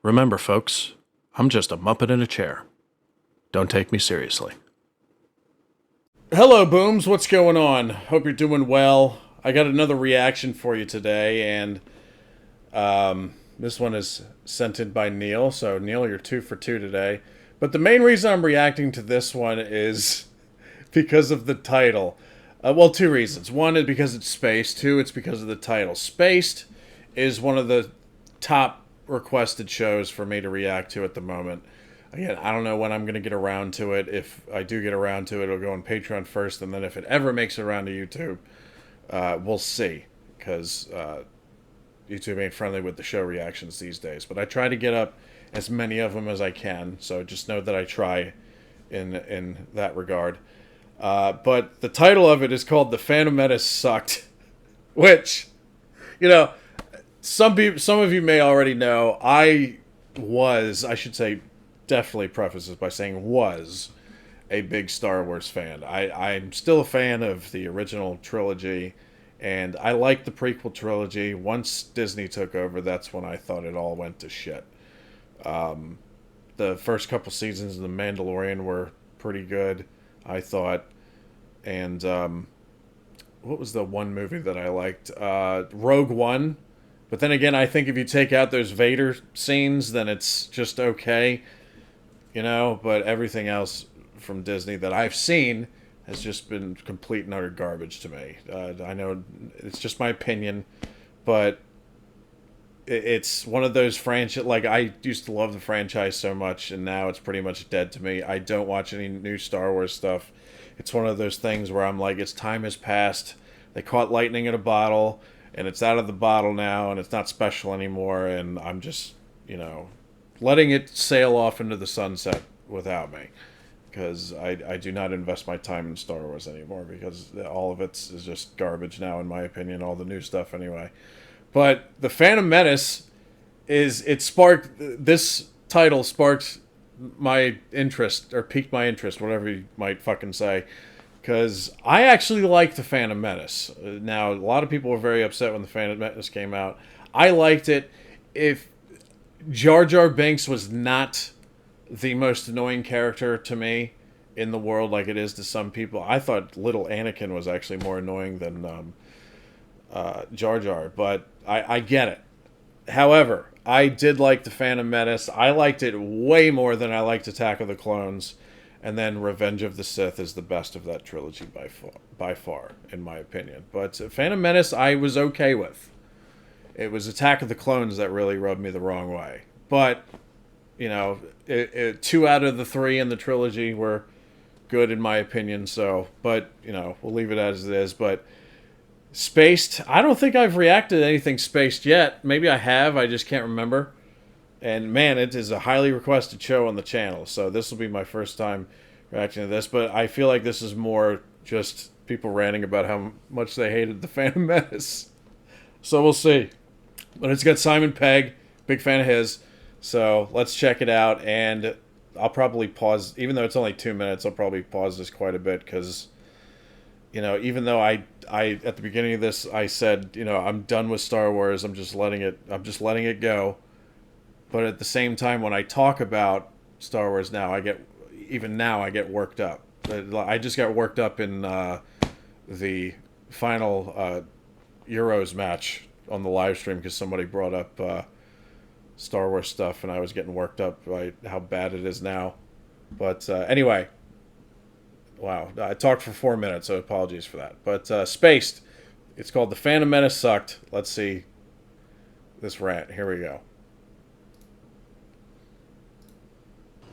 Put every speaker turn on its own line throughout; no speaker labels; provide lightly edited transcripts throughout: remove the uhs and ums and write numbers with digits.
Remember, folks, I'm just a Muppet in a chair. Don't take me seriously. Hello, Booms. What's going on? Hope you're doing well. I got another reaction for you today, and this one is sent in by Neil. So, Neil, you're 2 for 2 today. But the main reason I'm reacting to this one is because of the title. Well, 2 reasons. One is because it's Spaced. 2, it's because of the title. Spaced is one of the top requested shows for me to react to at the moment. Again, I don't know when I'm going to get around to it. If I do get around to it, it'll go on Patreon first, and then if it ever makes it around to YouTube, we'll see. Because YouTube ain't friendly with the show reactions these days. But I try to get up as many of them as I can, so just know that I try in that regard. But the title of it is called The Phantom Menace Sucked, which, you know, some of you may already know, I should say, definitely preface this by saying was a big Star Wars fan. I'm still a fan of the original trilogy, and I liked the prequel trilogy. Once Disney took over, that's when I thought it all went to shit. The first couple seasons of The Mandalorian were pretty good, I thought. And what was the one movie that I liked? Rogue One. But then again, I think if you take out those Vader scenes, then it's just okay. You know, but everything else from Disney that I've seen has just been complete and utter garbage to me. I know it's just my opinion, but it's one of those franchise. Like, I used to love the franchise so much, and now it's pretty much dead to me. I don't watch any new Star Wars stuff. It's one of those things where I'm like, its time has passed. They caught lightning in a bottle, and it's out of the bottle now, and it's not special anymore, and I'm just, you know, letting it sail off into the sunset without me. Because I do not invest my time in Star Wars anymore, because all of it is just garbage now, in my opinion, all the new stuff anyway. But The Phantom Menace this title sparked my interest, or piqued my interest, whatever you might fucking say. Because I actually liked The Phantom Menace. Now, a lot of people were very upset when The Phantom Menace came out. I liked it. If Jar Jar Binks was not the most annoying character to me in the world like it is to some people, I thought little Anakin was actually more annoying than Jar Jar. But I get it. However, I did like The Phantom Menace. I liked it way more than I liked Attack of the Clones. And then Revenge of the Sith is the best of that trilogy by far, in my opinion. But Phantom Menace I was okay with. It was Attack of the Clones that really rubbed me the wrong way. But, you know, 2 out of the 3 in the trilogy were good in my opinion. So, but, you know, we'll leave it as it is. But Spaced, I don't think I've reacted to anything Spaced yet. Maybe I have, I just can't remember. And man, it is a highly requested show on the channel. So this will be my first time reacting to this. But I feel like this is more just people ranting about how much they hated The Phantom Menace. So we'll see. But it's got Simon Pegg, big fan of his. So let's check it out. And I'll probably pause, even though it's only 2 minutes, I'll probably pause this quite a bit. Because, you know, even though I at the beginning of this, I said, you know, I'm done with Star Wars. I'm just letting it go. But at the same time, when I talk about Star Wars now, I get worked up. I just got worked up in the final Euros match on the live stream because somebody brought up Star Wars stuff, and I was getting worked up by how bad it is now. But anyway, wow, I talked for 4 minutes, so apologies for that. But Spaced, it's called The Phantom Menace Sucked. Let's see this rant. Here we go.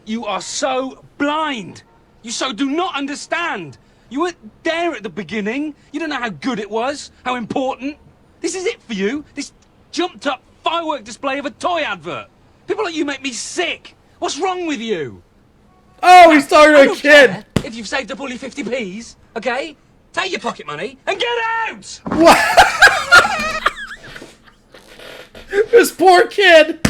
You are so blind. You so do not understand. You weren't there at the beginning. You don't know how good it was, how important. This is it for you. This jumped up firework display of a toy advert. People like you make me sick. What's wrong with you?
Oh, he's talking to a kid.
If you've saved up all your 50p's, okay? Take your pocket money and get out!
What? This poor kid.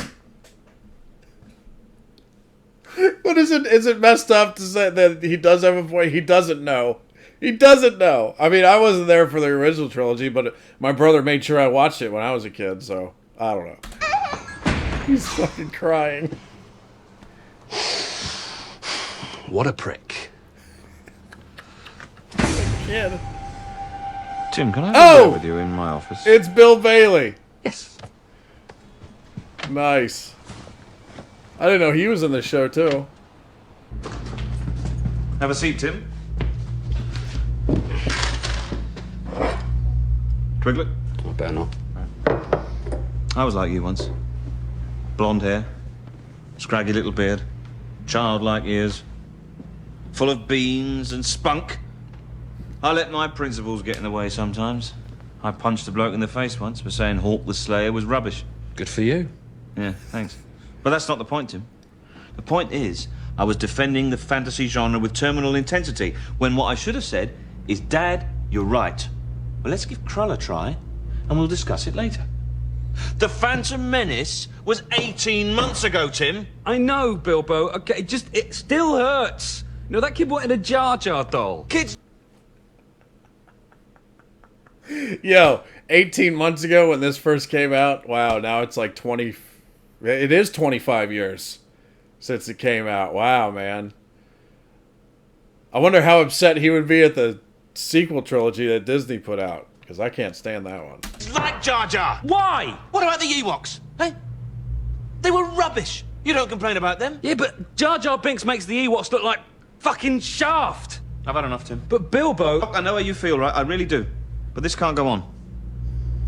But is it messed up to say that he does have a point? He doesn't know. He doesn't know. I mean, I wasn't there for the original trilogy, but my brother made sure I watched it when I was a kid, so I don't know. He's fucking crying.
What a prick.
Kid.
Tim, can I have a word with you in my office?
It's Bill Bailey.
Yes.
Nice. I didn't know he was in the show too.
Have a seat, Tim. Twiglet?
I better not.
I was like you once. Blonde hair, scraggy little beard, childlike ears, full of beans and spunk. I let my principles get in the way sometimes. I punched a bloke in the face once for saying Hawk the Slayer was rubbish.
Good for you.
Yeah, thanks. But that's not the point, Tim. The point is, I was defending the fantasy genre with terminal intensity, when what I should have said is, Dad, you're right. Well, let's give Krull a try, and we'll discuss it later. The Phantom Menace was 18 months ago, Tim.
I know, Bilbo. Okay, it still hurts. You know, that kid wanted a Jar Jar doll.
Kids...
Yo, 18 months ago when this first came out, wow, now it's like 20... It is 25 years since it came out. Wow, man. I wonder how upset he would be at the sequel trilogy that Disney put out, because I can't stand that one.
It's like Jar Jar.
Why?
What about the Ewoks? Hey? They were rubbish. You don't complain about them?
Yeah, but Jar Jar Binks makes the Ewoks look like fucking Shaft.
I've had enough, Tim.
But Bilbo...
Look, I know how you feel, right? I really do. But this can't go on.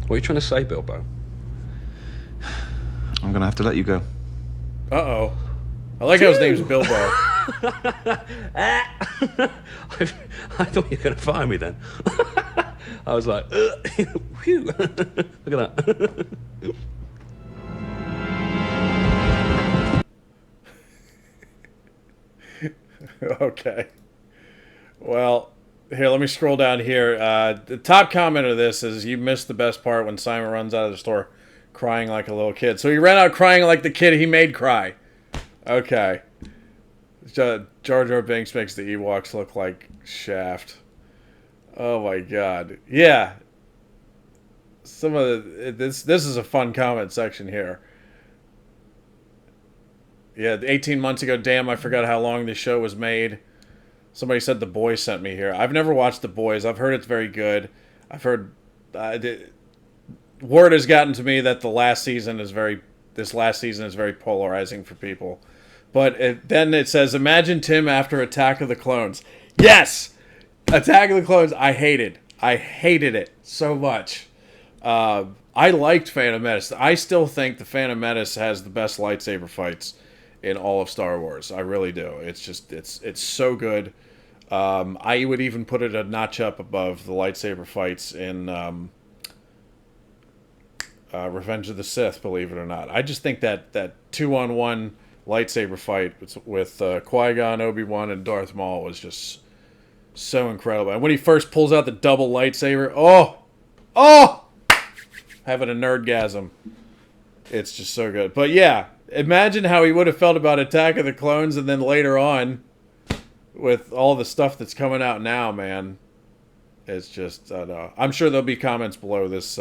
What are you trying to say, Bilbo?
I'm gonna have to let you go.
Uh-oh. I like how his name's Bilbo.
I thought you were going to fire me then. I was like, phew. Look at that.
Okay. Well, here, let me scroll down here. The top comment of this is, you missed the best part when Simon runs out of the store crying like a little kid. So he ran out crying like the kid he made cry. Okay. Jar Jar Binks makes the Ewoks look like Shaft. Oh my god. Yeah. Some of the... This is a fun comment section here. Yeah, 18 months ago, damn, I forgot how long this show was made. Somebody said The Boys sent me here. I've never watched The Boys. I've heard it's very good. I've heard... word has gotten to me that this last season is very polarizing for people. But then it says, imagine Tim after Attack of the Clones. Yes! Attack of the Clones, I hated it so much. I liked Phantom Menace. I still think the Phantom Menace has the best lightsaber fights in all of Star Wars. I really do. It's just, it's so good. I would even put it a notch up above the lightsaber fights in Revenge of the Sith, believe it or not. I just think that 2-on-1 lightsaber fight with Qui-Gon, Obi-Wan, and Darth Maul was just so incredible. And when he first pulls out the double lightsaber, having a nerdgasm. It's just so good. But yeah, imagine how he would have felt about Attack of the Clones, and then later on, with all the stuff that's coming out now, man. It's just, I don't know. I'm sure there'll be comments below this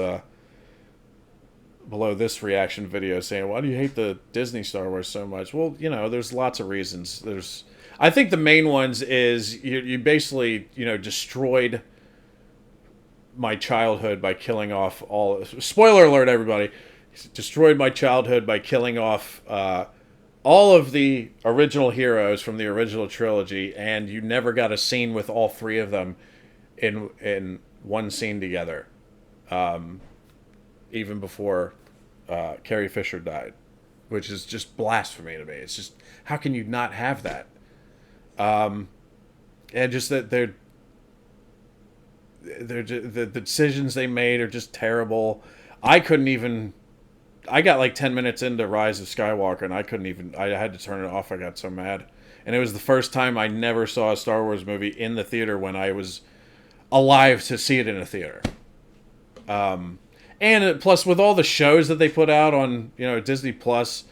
reaction video saying, why do you hate the Disney Star Wars so much? Well, you know, there's lots of reasons. I think the main ones is you basically, destroyed my childhood by killing off spoiler alert, everybody, destroyed my childhood by killing off all of the original heroes from the original trilogy, and you never got a scene with all three of them in one scene together. Even before Carrie Fisher died, which is just blasphemy to me. It's just, how can you not have that? And just that the decisions they made are just terrible. I got like 10 minutes into Rise of Skywalker, and I had to turn it off. I got so mad. And it was the first time I never saw a Star Wars movie in the theater when I was alive to see it in a theater. And plus, with all the shows that they put out on, Disney Plus,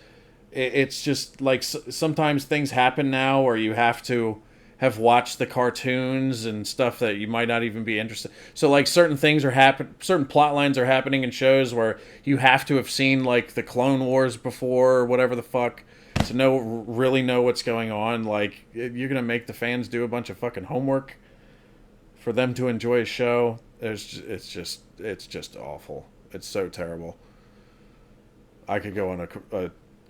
it's just like sometimes things happen now where you have to have watched the cartoons and stuff that you might not even be interested. So like certain things are certain plot lines are happening in shows where you have to have seen like the Clone Wars before or whatever the fuck to really know what's going on. Like you're gonna make the fans do a bunch of fucking homework for them to enjoy a show. It's just awful. It's so terrible. I could go on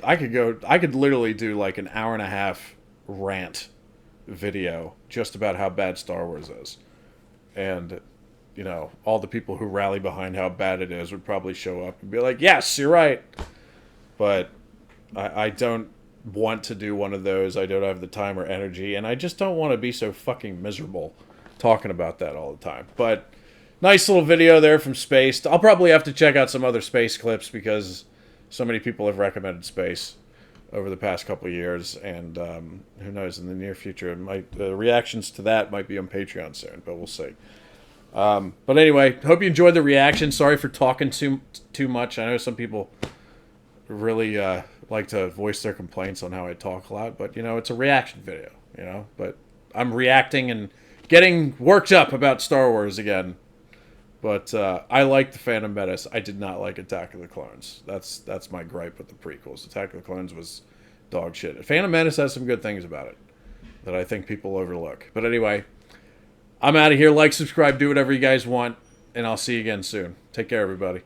I could literally do like an hour and a half rant video just about how bad Star Wars is. And, you know, all the people who rally behind how bad it is would probably show up and be like, yes, you're right. But I don't want to do one of those. I don't have the time or energy. And I just don't want to be so fucking miserable talking about that all the time. But nice little video there from Space. I'll probably have to check out some other Space clips because so many people have recommended Space over the past couple of years, and who knows, in the near future, the reactions to that might be on Patreon soon, but we'll see. But anyway, hope you enjoyed the reaction. Sorry for talking too much. I know some people really like to voice their complaints on how I talk a lot, but, you know, it's a reaction video, you know? But I'm reacting and getting worked up about Star Wars again. But I like the Phantom Menace. I did not like Attack of the Clones. That's my gripe with the prequels. Attack of the Clones was dog shit. Phantom Menace has some good things about it that I think people overlook. But anyway, I'm out of here. Like, subscribe, do whatever you guys want, and I'll see you again soon. Take care, everybody.